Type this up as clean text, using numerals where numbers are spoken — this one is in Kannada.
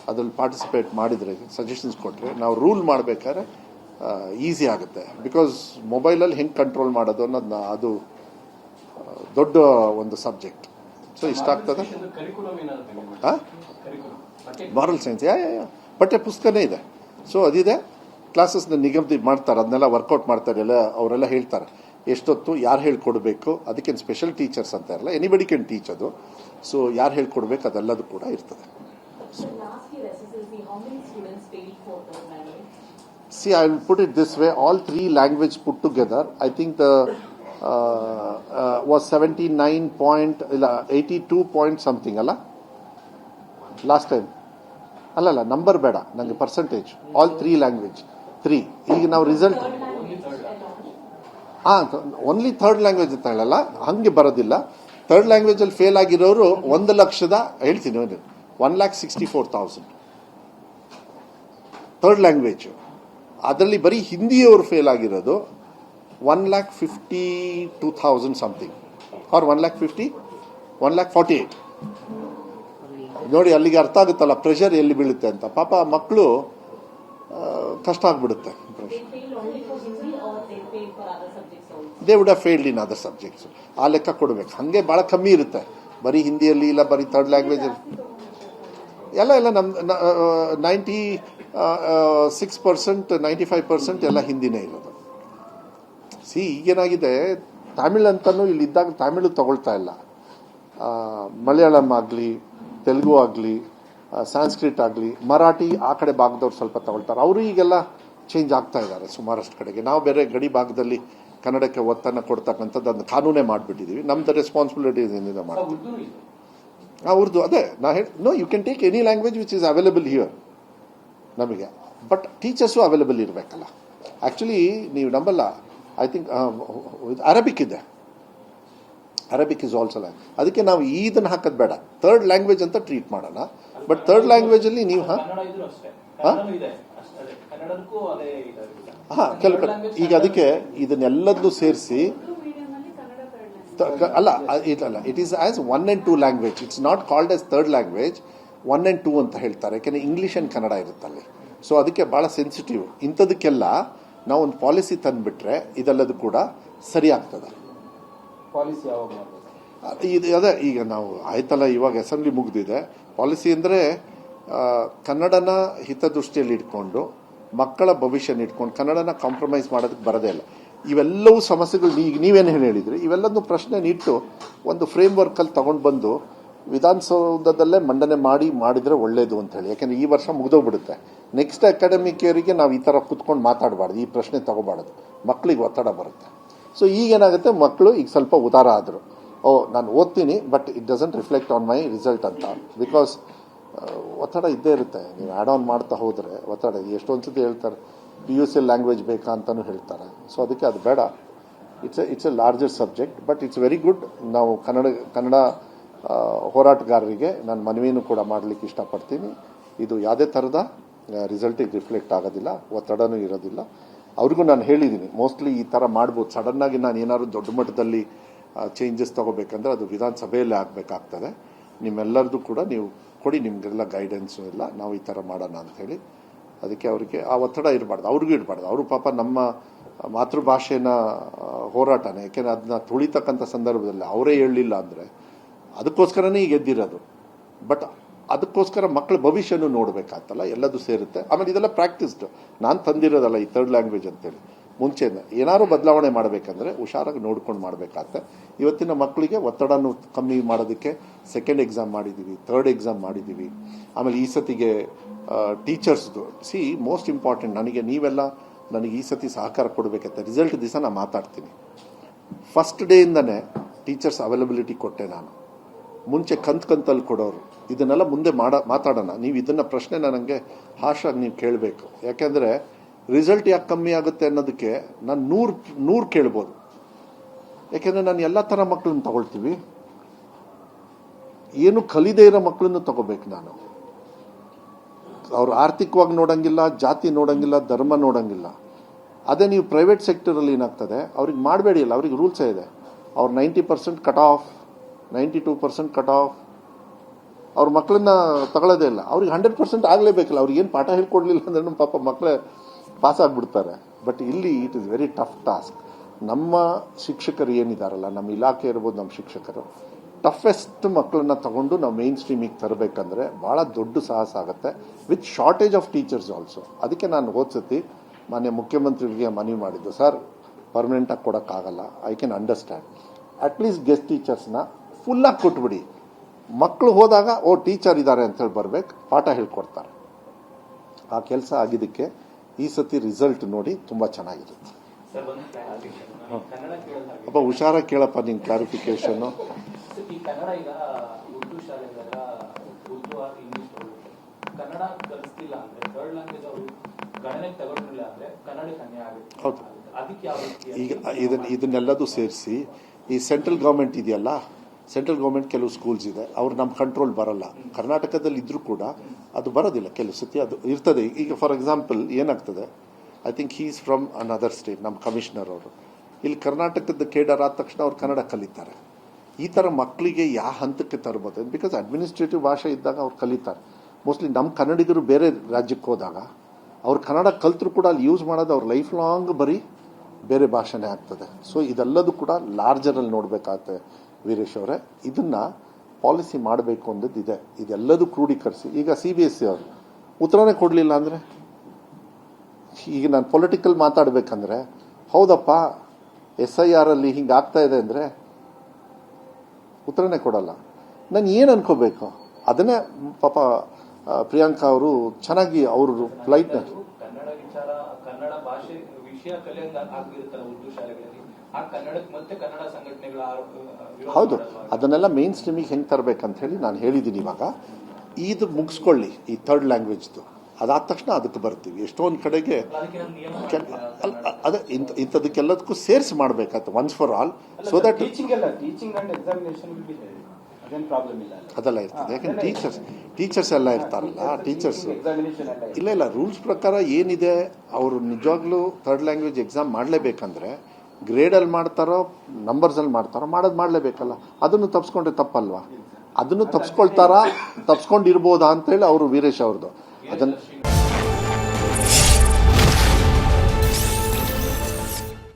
ಅದರಲ್ಲಿ ಪಾರ್ಟಿಸಿಪೇಟ್ ಮಾಡಿದರೆ, ಸಜೆಷನ್ಸ್ ಕೊಟ್ಟರೆ, ನಾವು ರೂಲ್ ಮಾಡಬೇಕಾದ್ರೆ ಈಸಿ ಆಗುತ್ತೆ. ಬಿಕಾಸ್ ಮೊಬೈಲಲ್ಲಿ ಹೆಂಗೆ ಕಂಟ್ರೋಲ್ ಮಾಡೋದು ಅನ್ನೋದನ್ನ ಅದು ದೊಡ್ಡ ಒಂದು ಸಬ್ಜೆಕ್ಟ್. ಸೊ ಇಷ್ಟ ಆಗ್ತದೆ. ಮಾರಲ್ ಸೈನ್ಸ್ ಪಠ್ಯ ಪುಸ್ತಕನೇ ಇದೆ. ಸೊ ಅದಿದೆ, ಕ್ಲಾಸಸ್ನ ನಿಗದಿ ಮಾಡ್ತಾರೆ, ಅದನ್ನೆಲ್ಲ ವರ್ಕೌಟ್ ಮಾಡ್ತಾರೆ. ಅವರೆಲ್ಲ ಹೇಳ್ತಾರೆ ಎಷ್ಟೊತ್ತು ಯಾರು ಹೇಳ್ಕೊಡ್ಬೇಕು. ಅದಕ್ಕೇನು ಸ್ಪೆಷಲ್ ಟೀಚರ್ಸ್ ಅಂತ ಇರಲ್ಲ, ಎನಿಬಡಿ ಕ್ಯಾನ್ ಟೀಚ್ ಅದು. ಸೊ ಯಾರು ಹೇಳ್ಕೊಡ್ಬೇಕು ಅದೆಲ್ಲದು ಕೂಡ ಇರ್ತದೆ. See, I will put it this way, all three language put together, I think the was 82 point something, alla? Last time. ಅಲ್ಲಲ್ಲ, ನಂಬರ್ ಬೇಡ ನನಗೆ, ಪರ್ಸೆಂಟೇಜ್. All 3 language 3. ಈಗ ನಾವು ರಿಸಲ್ಟ್ ಓನ್ಲಿ ಥರ್ಡ್ ಲ್ಯಾಂಗ್ವೇಜ್ ಅಂತ ಹೇಳಲ್ಲ, ಹಂಗೆ ಬರೋದಿಲ್ಲ. ಥರ್ಡ್ ಲ್ಯಾಂಗ್ವೇಜಲ್ಲಿ ಫೇಲ್ ಆಗಿರೋರು 1,00,000 ಹೇಳ್ತೀನಿ, 1,64,000 ಥರ್ಡ್ ಲ್ಯಾಂಗ್ವೇಜ್. ಅದರಲ್ಲಿ ಬರೀ ಹಿಂದಿಯವರು ಫೇಲ್ ಆಗಿರೋದು 1,52,000 ಸಮಥಿಂಗ್, ಆರ್ 1,48,000. ನೋಡಿ, ಅಲ್ಲಿಗೆ ಅರ್ಥ ಆಗುತ್ತಲ್ಲ ಪ್ರೆಷರ್ ಎಲ್ಲಿ ಬೀಳುತ್ತೆ ಅಂತ. ಪಾಪ ಮಕ್ಕಳು ಕಷ್ಟ ಆಗ್ಬಿಡುತ್ತೆ. They would have failed in other subjects. ಆ ಲೆಕ್ಕ ಕೊಡಬೇಕು. ಹಾಗೆ ಭಾಳ ಕಮ್ಮಿ ಇರುತ್ತೆ ಬರೀ ಹಿಂದಿಯಲ್ಲಿ, ಇಲ್ಲ ಬರೀ ಥರ್ಡ್ ಲ್ಯಾಂಗ್ವೇಜಲ್ಲಿ. ಎಲ್ಲ 96%, 95% ಎಲ್ಲ ಹಿಂದಿನೇ ಇರೋದು. ಈಗೇನಾಗಿದೆ, ತಮಿಳ್ ಅಂತಲೂ ಇಲ್ಲಿದ್ದಾಗ ತಮಿಳು ತಗೊಳ್ತಾ ಇಲ್ಲ. ಮಲಯಾಳಂ ಆಗಲಿ, ತೆಲುಗು ಆಗಲಿ, ಸಾಂಸ್ಕ್ರಿಟ್ ಆಗಲಿ, ಮರಾಠಿ ಆ ಕಡೆ ಭಾಗದವ್ರು ಸ್ವಲ್ಪ ತಗೊಳ್ತಾರೆ. ಅವರು ಈಗೆಲ್ಲ ಚೇಂಜ್ ಆಗ್ತಾ ಇದ್ದಾರೆ ಸುಮಾರಷ್ಟು ಕಡೆಗೆ. ನಾವು ಬೇರೆ ಗಡಿ ಭಾಗದಲ್ಲಿ ಕನ್ನಡಕ್ಕೆ ಒತ್ತನ್ನು ಕೊಡ್ತಕ್ಕಂಥದ್ದು ಅದನ್ನು ಕಾನೂನೇ ಮಾಡಿಬಿಟ್ಟಿದ್ದೀವಿ. ನಮ್ದು ರೆಸ್ಪಾನ್ಸಿಬಿಲಿಟಿ ಏನಿದೆ ಮಾಡ್ತೀವಿ. ಉರ್ದು ಅದೇ ನಾ no, you can take any language which is available here ನಮಗೆ. ಬಟ್ ಟೀಚರ್ಸು ಅವೈಲೇಬಲ್ ಇರಬೇಕಲ್ಲ. ಆ್ಯಕ್ಚುಲಿ ನೀವು ನಂಬಲ್ಲ, ಐ ಥಿಂಕ್ ಅರಬಿಕ್ ಇದೆ. Arabic is also language. ಅದಕ್ಕೆ ನಾವು ಇದನ್ನು ಹಾಕೋದು ಬೇಡ, ಥರ್ಡ್ ಲ್ಯಾಂಗ್ವೇಜ್ ಅಂತ ಟ್ರೀಟ್ ಮಾಡೋಣ. ಬಟ್ ಥರ್ಡ್ ಲ್ಯಾಂಗ್ವೇಜಲ್ಲಿ ನೀವು ಕೆಲವು ಈಗ ಅದಕ್ಕೆ ಇದನ್ನೆಲ್ಲದೂ ಸೇರಿಸಿ ಅಲ್ಲ, it is as 1 and 2 language. It's not called as third language. 1 and 2 ಅಂತ ಹೇಳ್ತಾರೆ, ಯಾಕೆಂದರೆ ಇಂಗ್ಲೀಷ್ ಆ್ಯಂಡ್ ಕನ್ನಡ ಇರುತ್ತಲ್ಲಿ. ಸೊ ಅದಕ್ಕೆ ಭಾಳ ಸೆನ್ಸಿಟಿವ್. ಇಂಥದಕ್ಕೆಲ್ಲ ನಾವು ಒಂದು ಪಾಲಿಸಿ ತಂದುಬಿಟ್ರೆ ಇದೆಲ್ಲದು ಕೂಡ ಸರಿ ಆಗ್ತದೆ. ಪಾಲಿಸಿ ಯಾವಾಗ ಅದೇ ಈಗ ನಾವು ಆಯ್ತಲ್ಲ, ಇವಾಗ ಅಸೆಂಬ್ಲಿ ಮುಗಿದಿದೆ. ಪಾಲಿಸಿ ಅಂದರೆ ಕನ್ನಡನ ಹಿತದೃಷ್ಟಿಯಲ್ಲಿ ಇಟ್ಕೊಂಡು, ಮಕ್ಕಳ ಭವಿಷ್ಯನ ಇಟ್ಕೊಂಡು ಕನ್ನಡನ ಕಾಂಪ್ರಮೈಸ್ ಮಾಡೋದಕ್ಕೆ ಬರೋದೇ ಇಲ್ಲ. ಇವೆಲ್ಲವೂ ಸಮಸ್ಯೆಗಳು ಈಗ ನೀವೇನು ಹೇಳಿದ್ರಿ, ಇವೆಲ್ಲದೂ ಪ್ರಶ್ನೆ ಇಟ್ಟು ಒಂದು ಫ್ರೇಮ್ ವರ್ಕಲ್ಲಿ ತಗೊಂಡು ಬಂದು ವಿಧಾನಸೌಧದಲ್ಲೇ ಮಂಡನೆ ಮಾಡಿದರೆ ಒಳ್ಳೇದು ಅಂತ ಹೇಳಿ. ಯಾಕೆಂದರೆ ಈ ವರ್ಷ ಮುಗಿದೋಗ್ಬಿಡುತ್ತೆ. ನೆಕ್ಸ್ಟ್ ಅಕಾಡೆಮಿಕ್ ಇಯರಿಗೆ ನಾವು ಈ ಥರ ಕುತ್ಕೊಂಡು ಮಾತಾಡಬಾರ್ದು, ಈ ಪ್ರಶ್ನೆ ತಗೋಬಾರ್ದು, ಮಕ್ಕಳಿಗೆ ಒತ್ತಡ ಬರುತ್ತೆ. ಸೊ ಈಗೇನಾಗುತ್ತೆ, ಮಕ್ಕಳು ಈಗ ಸ್ವಲ್ಪ ಉದಾರ ಆದರು. ನಾನು ಓದ್ತೀನಿ but it doesn't reflect on my result ಅಂತ. ಬಿಕಾಸ್ ಒತ್ತಡ ಇದ್ದೇ ಇರುತ್ತೆ. ನೀವು ಆ್ಯಡ್ ಆನ್ ಮಾಡ್ತಾ ಹೋದರೆ ಒತ್ತಡ. ಎಷ್ಟೊಂದು ಸತಿ ಹೇಳ್ತಾರೆ PUC ಲ್ಯಾಂಗ್ವೇಜ್ ಬೇಕಾ ಅಂತಲೂ ಹೇಳ್ತಾರೆ. ಸೊ ಅದಕ್ಕೆ ಅದು ಬೇಡ. It's A larger subject. But it's very good. ನಾವು ಕನ್ನಡ ಹೋರಾಟಗಾರರಿಗೆ ನಾನು ಮನವಿಯನ್ನು ಕೂಡ ಮಾಡಲಿಕ್ಕೆ ಇಷ್ಟಪಡ್ತೀನಿ. ಇದು ಯಾವುದೇ ಥರದ ರಿಸಲ್ಟಿಗೆ ರಿಫ್ಲೆಕ್ಟ್ ಆಗೋದಿಲ್ಲ, ಒತ್ತಡನೂ ಇರೋದಿಲ್ಲ. ಅವ್ರಿಗೂ ನಾನು ಹೇಳಿದ್ದೀನಿ, ಮೋಸ್ಟ್ಲಿ ಈ ಥರ ಮಾಡ್ಬೋದು. ಸಡನ್ನಾಗಿ ನಾನು ಏನಾದ್ರು ದೊಡ್ಡ ಮಟ್ಟದಲ್ಲಿ ಚೇಂಜಸ್ ತೊಗೋಬೇಕಂದ್ರೆ ಅದು ವಿಧಾನಸಭೆಯಲ್ಲೇ ಆಗಬೇಕಾಗ್ತದೆ. ನಿಮ್ಮೆಲ್ಲರದು ಕೂಡ ನೀವು ಕೊಡಿ, ನಿಮಗೆಲ್ಲ ಗೈಡೆನ್ಸು ಇಲ್ಲ, ನಾವು ಈ ಥರ ಮಾಡೋಣ ಅಂಥೇಳಿ. ಅದಕ್ಕೆ ಅವರಿಗೆ ಆ ಒತ್ತಡ ಇರಬಾರ್ದು, ಅವ್ರಿಗೂ ಇರಬಾರ್ದು. ಅವರು ಪಾಪ ನಮ್ಮ ಮಾತೃಭಾಷೆನ ಹೋರಾಟನೇ, ಯಾಕೆಂದರೆ ಅದನ್ನ ತುಳಿತಕ್ಕಂಥ ಸಂದರ್ಭದಲ್ಲಿ ಅವರೇ ಹೇಳಲಿಲ್ಲ ಅಂದರೆ ಅದಕ್ಕೋಸ್ಕರನೇ ಈಗ ಎದ್ದಿರೋದು. ಬಟ್ ಅದಕ್ಕೋಸ್ಕರ ಮಕ್ಕಳ ಭವಿಷ್ಯನೂ ನೋಡಬೇಕಾಗ್ತಲ್ಲ, ಎಲ್ಲದೂ ಸೇರುತ್ತೆ. ಆಮೇಲೆ ಇದೆಲ್ಲ ಪ್ರಾಕ್ಟೀಸ್ಡ್, ನಾನು ತಂದಿರೋದಲ್ಲ ಈ ಥರ್ಡ್ ಲ್ಯಾಂಗ್ವೇಜ್ ಅಂತೇಳಿ. ಮುಂಚೆಯಿಂದ ಏನಾದ್ರು ಬದಲಾವಣೆ ಮಾಡಬೇಕಂದ್ರೆ ಹುಷಾರಾಗಿ ನೋಡ್ಕೊಂಡು ಮಾಡಬೇಕಾಗತ್ತೆ. ಇವತ್ತಿನ ಮಕ್ಕಳಿಗೆ ಒತ್ತಡನೂ ಕಮ್ಮಿ ಮಾಡೋದಕ್ಕೆ ಸೆಕೆಂಡ್ ಎಕ್ಸಾಮ್ ಮಾಡಿದ್ದೀವಿ, ಥರ್ಡ್ ಎಕ್ಸಾಮ್ ಮಾಡಿದ್ದೀವಿ. ಆಮೇಲೆ ಈ ಸತಿಗೆ ಟೀಚರ್ಸ್ದು ಮೋಸ್ಟ್ ಇಂಪಾರ್ಟೆಂಟ್. ನೀವೆಲ್ಲ ನನಗೆ ಈ ಸತಿ ಸಹಕಾರ ಕೊಡಬೇಕಂತ ರಿಸಲ್ಟ್ ದಿವಸ ನಾನು ಮಾತಾಡ್ತೀನಿ. ಫಸ್ಟ್ ಡೇಯಿಂದನೇ ಟೀಚರ್ಸ್ ಅವೈಲಬಿಲಿಟಿ ಕೊಟ್ಟೆ ನಾನು. ಮುಂಚೆ ಕಂತಲ್ಲಿ ಕೊಡೋರು. ಇದನ್ನೆಲ್ಲ ಮುಂದೆ ಮಾತಾಡೋಣ. ನೀವು ಇದನ್ನು ಪ್ರಶ್ನೆ ನನಗೆ ಹಾಶಾಗಿ ನೀವು ಕೇಳಬೇಕು. ಯಾಕೆಂದರೆ ರಿಸಲ್ಟ್ ಯಾಕೆ ಕಮ್ಮಿ ಆಗುತ್ತೆ ಅನ್ನೋದಕ್ಕೆ ನಾನು 100 ಕೇಳ್ಬೋದು. ಯಾಕೆಂದರೆ ನಾನು ಎಲ್ಲ ಥರ ಮಕ್ಕಳನ್ನ ತಗೊಳ್ತೀವಿ. ಏನು ಕಲಿದೇ ಇರೋ ಮಕ್ಕಳನ್ನು ತಗೋಬೇಕು ನಾನು. ಅವ್ರು ಆರ್ಥಿಕವಾಗಿ ನೋಡೋಂಗಿಲ್ಲ, ಜಾತಿ ನೋಡೋಂಗಿಲ್ಲ, ಧರ್ಮ ನೋಡೋಂಗಿಲ್ಲ. ಅದೇ ನೀವು ಪ್ರೈವೇಟ್ ಸೆಕ್ಟರಲ್ಲಿ ಏನಾಗ್ತದೆ, ಅವ್ರಿಗೆ ಮಾಡಬೇಡಿ ಅಲ್ಲ, ಅವ್ರಿಗೆ ರೂಲ್ಸೇ ಇದೆ. ಅವ್ರು 90% ಕಟ್ ಆಫ್, 92% ಕಟ್ ಆಫ್, ಅವ್ರ ಮಕ್ಕಳನ್ನ ತಗೊಳ್ಳೋದೇ ಇಲ್ಲ. ಅವ್ರಿಗೆ 100% ಆಗಲೇಬೇಕಲ್ಲ. ಅವ್ರಿಗೆ ಏನು ಪಾಠ ಹೇಳ್ಕೊಡ್ಲಿಲ್ಲ ಅಂದ್ರೆ ಪಾಪ ಮಕ್ಕಳೇ ಪಾಸ್ ಆಗಿಬಿಡ್ತಾರೆ. ಬಟ್ ಇಲ್ಲಿ it is very tough task. ನಮ್ಮ ಶಿಕ್ಷಕರು ಏನಿದಾರಲ್ಲ, ನಮ್ಮ ಇಲಾಖೆ ಇರ್ಬೋದು, ನಮ್ಮ ಶಿಕ್ಷಕರು ಟಫೆಸ್ಟ್ ಮಕ್ಕಳನ್ನ ತಗೊಂಡು ನಾವು ಮೇನ್ ಸ್ಟ್ರೀಮಿಗೆ ತರಬೇಕಂದ್ರೆ ಭಾಳ ದೊಡ್ಡ ಸಾಹಸ ಆಗುತ್ತೆ, with shortage of teachers also. ಅದಕ್ಕೆ ನಾನು ಹೋದ್ಸತಿ ಮಾನ್ಯ ಮುಖ್ಯಮಂತ್ರಿಗೆ ಮನವಿ ಮಾಡಿದ್ದು, ಸರ್ ಪರ್ಮನೆಂಟಾಗಿ ಕೊಡೋಕ್ಕಾಗಲ್ಲ, I can understand, at least guest ಟೀಚರ್ಸ್ನ ಫುಲ್ಲಾಗಿ ಕೊಟ್ಬಿಡಿ. ಮಕ್ಕಳು ಹೋದಾಗ ಟೀಚರ್ ಇದ್ದಾರೆ ಅಂತೇಳಿ ಬರ್ಬೇಕು, ಪಾಠ ಹೇಳ್ಕೊಡ್ತಾರೆ. ಆ ಕೆಲಸ ಆಗಿದ್ದಕ್ಕೆ ಈ ಸತಿ ರಿಸಲ್ಟ್ ನೋಡಿ ತುಂಬ ಚೆನ್ನಾಗಿರುತ್ತೆ. ಅಪ್ಪ ಹುಷಾರಾಗಿ ಕೇಳಪ್ಪ ನಿನ್ನ ಕ್ಲಾರಿಫಿಕೇಶನ್ನು. ಈ ಕನ್ನಡ ಈಗ ಉರ್ದು ಶಾಲೆಗಳ ಉರ್ದು ಇಂಗ್ಲಿಷ್ ಕನ್ನಡ ಕಲಿಸ್ತಿಲ್ಲ ಅಂದ್ರೆ ಥರ್ಡ್ ಲ್ಯಾಂಗ್ವೇಜ್ ಅವರು ಗಣನೆಗೆ ತಗೊಂಡಿಲ್ಲ ಅಂದ್ರೆ ಕನ್ನಡಕ್ಕೆ ಅನ್ಯಾಯ ಆಗುತ್ತೆ. ಹೌದು. ಅದಕ್ಕೆ ಯಾವ ಈಗ ಇದನ್ನೆಲ್ಲದೂ ಸೇರಿಸಿ ಈ ಸೆಂಟ್ರಲ್ ಗೌರ್ಮೆಂಟ್ ಇದೆಯಲ್ಲ, ಸೆಂಟ್ರಲ್ ಗೌರ್ಮೆಂಟ್ ಕೆಲವು ಸ್ಕೂಲ್ಸ್ ಇದೆ, ಅವ್ರು ನಮ್ಮ ಕಂಟ್ರೋಲ್ ಬರಲ್ಲ. ಕರ್ನಾಟಕದಲ್ಲಿ ಇದ್ರೂ ಕೂಡ ಅದು ಬರೋದಿಲ್ಲ, ಕೆಲವು ಸತಿ ಅದು ಇರ್ತದೆ. ಈಗ ಫಾರ್ ಎಕ್ಸಾಂಪಲ್ ಏನಾಗ್ತದೆ, I think he is from another state, ನಮ್ಮ ಕಮಿಷನರ್ ಅವರು ಇಲ್ಲಿ ಕರ್ನಾಟಕದ ಕೇಡರ್ ಆದ ತಕ್ಷಣ ಅವ್ರು ಕನ್ನಡ ಕಲಿತಾರೆ. ಈ ಥರ ಮಕ್ಕಳಿಗೆ ಯಾವ ಹಂತಕ್ಕೆ ತರ್ಬೋದು, ಬಿಕಾಸ್ ಅಡ್ಮಿನಿಸ್ಟ್ರೇಟಿವ್ ಭಾಷೆ ಇದ್ದಾಗ ಅವ್ರು ಕಲಿತಾರೆ. ಮೋಸ್ಟ್ಲಿ ನಮ್ಮ ಕನ್ನಡಿಗರು ಬೇರೆ ರಾಜ್ಯಕ್ಕೆ ಹೋದಾಗ ಅವ್ರು ಕನ್ನಡ ಕಲ್ತರು ಕೂಡ ಅಲ್ಲಿ ಯೂಸ್ ಮಾಡೋದು ಅವ್ರ ಲೈಫ್ ಲಾಂಗ್ ಬರೀ ಬೇರೆ ಭಾಷೆನೇ ಆಗ್ತದೆ. ಸೊ ಇದೆಲ್ಲದೂ ಕೂಡ ಲಾರ್ಜರಲ್ಲಿ ನೋಡಬೇಕಾಗತ್ತೆ ವೀರೇಶ್ ಅವರೇ. ಇದನ್ನ ಪಾಲಿಸಿ ಮಾಡಬೇಕು ಅನ್ನೋದು ಇದೆ. ಇದೆಲ್ಲದೂ ಕ್ರೋಢೀಕರಿಸಿ. ಈಗ CBSE ಅವರು ಉತ್ತರನೇ ಕೊಡಲಿಲ್ಲ ಅಂದರೆ, ಈಗ ನಾನು ಪೊಲಿಟಿಕಲ್ ಮಾತಾಡಬೇಕಂದ್ರೆ ಹೌದಪ್ಪ SIR ಅಲ್ಲಿ ಹಿಂಗೆ ಆಗ್ತಾ ಇದೆ ಅಂದರೆ ಉತ್ತರನೇ ಕೊಡಲ್ಲ. ನಾನು ಏನು ಅನ್ಕೋಬೇಕು ಅದನ್ನೇ. ಪಾಪ ಪ್ರಿಯಾಂಕಾ ಅವರು ಚೆನ್ನಾಗಿ ಅವರು ಫ್ಲೈಟ್ನ ಕನ್ನಡ ವಿಚಾರ ಕನ್ನಡ ಭಾಷೆ ವಿಷಯ ಕಲೆ ಆಗಿರುತ್ತಲ್ಲ ಉರ್ದು ಶಾಲೆಗಳಲ್ಲಿ, ಆ ಕನ್ನಡಕ್ಕೆ ಮತ್ತೆ ಕನ್ನಡ ಸಂಘಟನೆಗಳ ಹೌದು, ಅದನ್ನೆಲ್ಲ ಮೇನ್ ಸ್ಟ್ರೀಮಿಗೆ ಹೆಂಗೆ ತರಬೇಕಂತ ಹೇಳಿ ನಾನು ಹೇಳಿದ್ದೀನಿ. ಇವಾಗ ಇದು ಮುಗಿಸ್ಕೊಳ್ಳಿ, ಈ ಥರ್ಡ್ ಲ್ಯಾಂಗ್ವೇಜ್ದು, ಅದಾದ ತಕ್ಷಣ ಅದಕ್ಕೆ ಬರ್ತೀವಿ. ಎಷ್ಟೊಂದು ಕಡೆಗೆ ಅದೇ ಇಂಥದಕ್ಕೆಲ್ಲದಕ್ಕೂ ಸೇರಿಸಿ ಮಾಡಬೇಕಾಯ್ತು once for all, so that teaching and examination ಅದೆಲ್ಲ ಇರ್ತದೆ. ಯಾಕಂದ್ರೆ ಟೀಚರ್ಸ್ ಎಲ್ಲ ಇರ್ತಾರಲ್ಲ, ಟೀಚರ್ಸ್ ಇಲ್ಲ ರೂಲ್ಸ್ ಪ್ರಕಾರ ಏನಿದೆ, ಅವರು ನಿಜವಾಗ್ಲೂ ಥರ್ಡ್ ಲ್ಯಾಂಗ್ವೇಜ್ ಎಕ್ಸಾಮ್ ಮಾಡಲೇಬೇಕಂದ್ರೆ ಗ್ರೇಡಲ್ಲಿ ಮಾಡ್ತಾರೋ ನಂಬರ್ಸಲ್ಲಿ ಮಾಡ್ತಾರೋ ಮಾಡಲೇಬೇಕಲ್ಲ. ಅದನ್ನು ತಪ್ಪಿಸ್ಕೊಂಡ್ರೆ ತಪ್ಪಲ್ವಾ? ಅದನ್ನು ತಪ್ಪಿಸ್ಕೊಳ್ತಾರಾ, ತಪ್ಪಿಸ್ಕೊಂಡಿರ್ಬೋದಾ ಅಂತೇಳಿ ಅವರು ವೀರೇಶ್ ಅವ್ರದ್ದು ಅದನ್ನು